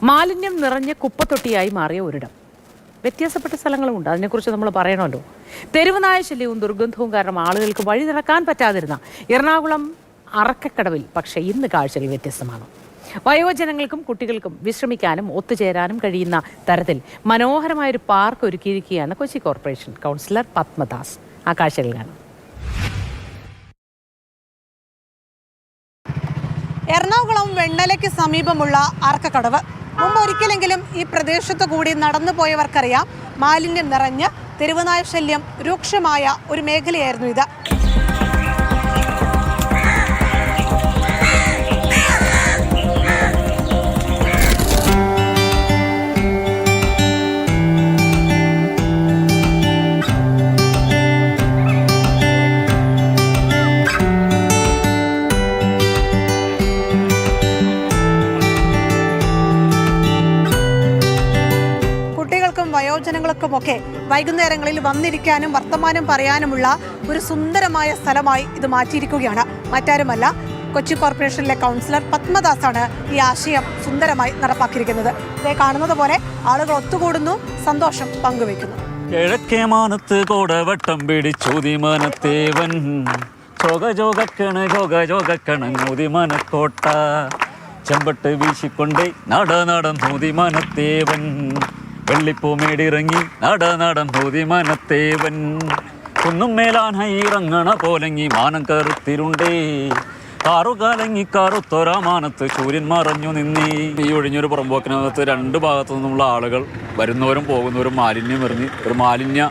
മാലിന്യം നിറഞ്ഞ കുപ്പത്തൊട്ടിയായി മാറിയ ഒരിടം. വ്യത്യാസപ്പെട്ട സ്ഥലങ്ങളുമുണ്ട്, അതിനെക്കുറിച്ച് നമ്മൾ പറയണമല്ലോ. തെരുവുനായ ശല്യവും ദുർഗന്ധവും കാരണം ആളുകൾക്ക് വഴി നടക്കാൻ പറ്റാതിരുന്ന എറണാകുളം അറക്കക്കടവിൽ പക്ഷേ ഇന്ന് കാഴ്ചകൾ വ്യത്യസ്തമാണ്. വയോജനങ്ങൾക്കും കുട്ടികൾക്കും വിശ്രമിക്കാനും ഒത്തുചേരാനും കഴിയുന്ന തരത്തിൽ മനോഹരമായൊരു പാർക്ക് ഒരുക്കിയിരിക്കുകയാണ് കൊച്ചി കോർപ്പറേഷൻ കൗൺസിലർ പത്മദാസ്. ആ കാഴ്ചകൾ കാണാം. എറണാകുളം വെണ്ണലയ്ക്ക് സമീപമുള്ള അറക്കക്കടവ്. മുമ്പ് ഒരിക്കലെങ്കിലും ഈ പ്രദേശത്തു കൂടി നടന്നു പോയവർക്കറിയാം, മാലിന്യം നിറഞ്ഞ് തെരുവുനായ ശല്യം രൂക്ഷമായ ഒരു മേഖലയായിരുന്നു ഇത്. വയോജനങ്ങൾക്കുമൊക്കെ വൈകുന്നേരങ്ങളിൽ വന്നിരിക്കാനും വർത്തമാനം പറയാനുമുള്ള ഒരു സുന്ദരമായ സ്ഥലമായി ഇത് മാറ്റിയിരിക്കുകയാണ്. മറ്റാരുമല്ല, കൊച്ചി കോർപ്പറേഷനിലെ കൗൺസിലർ പത്മദാസാണ് ഈ ആശയം സുന്ദരമായി നടപ്പാക്കിയിരിക്കുന്നത്. ഇതേ കാണുന്നത് പോലെ ആളുകൾ ഒത്തുകൂടുന്നു, സന്തോഷം പങ്കുവെക്കുന്നു. കിഴക്കേ മാനത്ത് കോടവട്ടം പിടിച്ചോതിമാനത്തേവൻ ചോദിമാനക്കോട്ട ചെമ്പട്ട് വീശിക്കൊണ്ടേ നടൻ ചോതിമാനത്തേവൻ വെള്ളിപ്പൂമേടിറങ്ങി നടൻ ചോതിമാനത്തേവൻ കുന്നും മേലാനായി ഇറങ്ങണ പോലെങ്കി മാനം കറുത്തിരുണ്ടേ കാറുകാലങ്ങി കറുത്തൊരാമാനത്ത് സൂര്യൻ മറഞ്ഞു നിന്നീ. ഈ ഒഴിഞ്ഞൊരു പുറമ്പോക്കിനകത്ത് രണ്ട് ഭാഗത്തു നിന്നുള്ള ആളുകൾ വരുന്നവരും പോകുന്നവരും മാലിന്യം എറിഞ്ഞ് ഒരു മാലിന്യ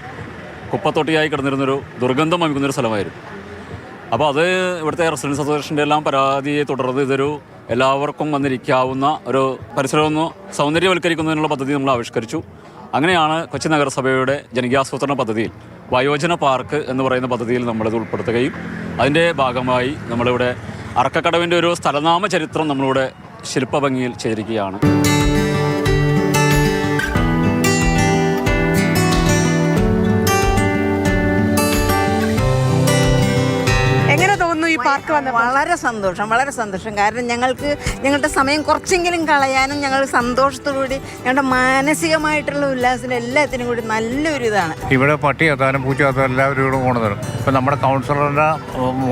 കുപ്പത്തൊട്ടിയായി കിടന്നിരുന്നൊരു ദുർഗന്ധം വമിക്കുന്നൊരു സ്ഥലമായിരുന്നു. അപ്പോൾ അത് ഇവിടുത്തെ റെസിഡൻസ് അസോസിയേഷൻ്റെ എല്ലാം പരാതിയെ തുടർന്ന് ഇതൊരു എല്ലാവർക്കും വന്നിരിക്കാവുന്ന ഒരു പരിസരമൊന്ന് സൗന്ദര്യവൽക്കരിക്കുന്നതിനുള്ള പദ്ധതി നമ്മൾ ആവിഷ്കരിച്ചു. അങ്ങനെയാണ് കൊച്ചി നഗരസഭയുടെ ജനകീയാസൂത്രണ പദ്ധതിയിൽ വയോജന പാർക്ക് എന്ന് പറയുന്ന പദ്ധതിയിൽ നമ്മളിത് ഉൾപ്പെടുത്തുകയും അതിൻ്റെ ഭാഗമായി നമ്മളിവിടെ അറക്കക്കടവിൻ്റെ ഒരു സ്ഥലനാമ ചരിത്രം നമ്മളിവിടെ ശില്പഭംഗിയിൽ ചെയ്തിരിക്കുകയാണ്. ഈ പാർക്ക് വളരെ സന്തോഷം. കാരണം ഞങ്ങളുടെ സമയം കുറച്ചെങ്കിലും കളയാനും ഞങ്ങൾ സന്തോഷത്തോടുകൂടി ഞങ്ങളുടെ മാനസികമായിട്ടുള്ള ഉല്ലാസത്തിന് എല്ലാത്തിനും കൂടി നല്ലൊരു ഇതാണ്. ഇവിടെ പട്ടി എത്താനും പൂച്ച എത്താനും എല്ലാവരും ഇവിടെ കൊണ്ടുവരും. ഇപ്പം നമ്മുടെ കൗൺസിലറിൻ്റെ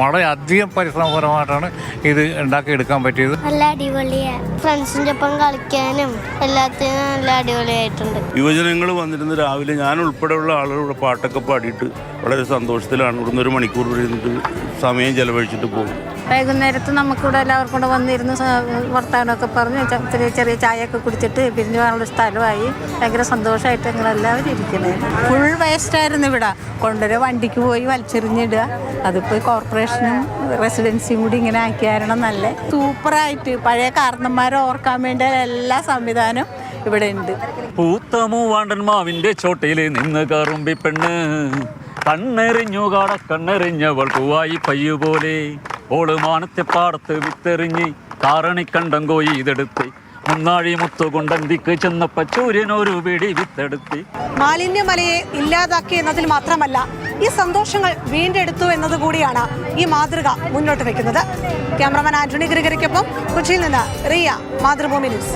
വളരെയധികം പരിശ്രമപരമായിട്ടാണ് ഇത് ഉണ്ടാക്കിയെടുക്കാൻ പറ്റിയത്. നല്ല അടിപൊളിയാണ്. ഫ്രണ്ട്സിൻ്റെ ഒപ്പം കളിക്കാനും എല്ലാത്തിനും നല്ല അടിപൊളിയായിട്ടുണ്ട്. യുവജനങ്ങൾ വന്നിരുന്ന് രാവിലെ ഞാൻ ഉൾപ്പെടെയുള്ള ആളുകൾ ഇവിടെ പാട്ടൊക്കെ പാടിയിട്ട് വളരെ സന്തോഷത്തിലാണ് ഇവിടുന്ന് ഒരു മണിക്കൂർ ഇരുന്നിട്ട് സമയം ചെലവഴിച്ചിട്ട് പോകും. വൈകുന്നേരത്ത് നമുക്കിവിടെ എല്ലാവർക്കും കൂടെ വന്നിരുന്ന് വർത്തമാനമൊക്കെ പറഞ്ഞ് ചെറിയ ചായയൊക്കെ കുടിച്ചിട്ട് പിരിഞ്ഞു പോകാനുള്ള സ്ഥലമായി ഭയങ്കര സന്തോഷമായിട്ട് ഞങ്ങളെല്ലാവരും ഇരിക്കുന്നത്. ഫുൾ വേസ്റ്റായിരുന്നു ഇവിടെ കൊണ്ടുവരിക, വണ്ടിക്ക് പോയി വലിച്ചെറിഞ്ഞിടുക. അതിപ്പോൾ കോർപ്പറേഷനും റെസിഡൻസിയും കൂടി ഇങ്ങനെ ആക്കിയാരണം നല്ല സൂപ്പറായിട്ട് പഴയ കാരണന്മാരെ ഓർക്കാൻ വേണ്ടി എല്ലാ സംവിധാനവും ഇവിടെ ഉണ്ട്. പൂത്ത മൂവാണ്ടൻ മാവിൻ്റെ ചോട്ടയിൽ നിന്ന് കറുമ്പി പെണ്ണ് കണ്ണെറിഞ്ഞു കണ്ണെറിഞ്ഞവൾ പൂവായി പയ്യുപോലെ ഓള് മാനത്തെ പാടത്ത് വിത്തെറിഞ്ഞ് കാറണിക്കണ്ടം കോയി ഇതെടുത്ത് മുന്നാഴി മുത്തുകൊണ്ടന്തിക്ക് ചെന്നപ്പ ചൂര്യനൊരു പിടി വിത്തെടുത്ത്. മാലിന്യമലയെ ഇല്ലാതാക്കി എന്നതിൽ മാത്രമല്ല, ഈ സന്തോഷങ്ങൾ വീണ്ടെടുത്തു എന്നതുകൂടിയാണ് ഈ മാതൃക മുന്നോട്ട് വെക്കുന്നത്. ക്യാമറമാൻ ആന്റണി ഗ്രിഗറിക്കൊപ്പം കൊച്ചിയിൽ നിന്ന് റിയ, മാതൃഭൂമി ന്യൂസ്.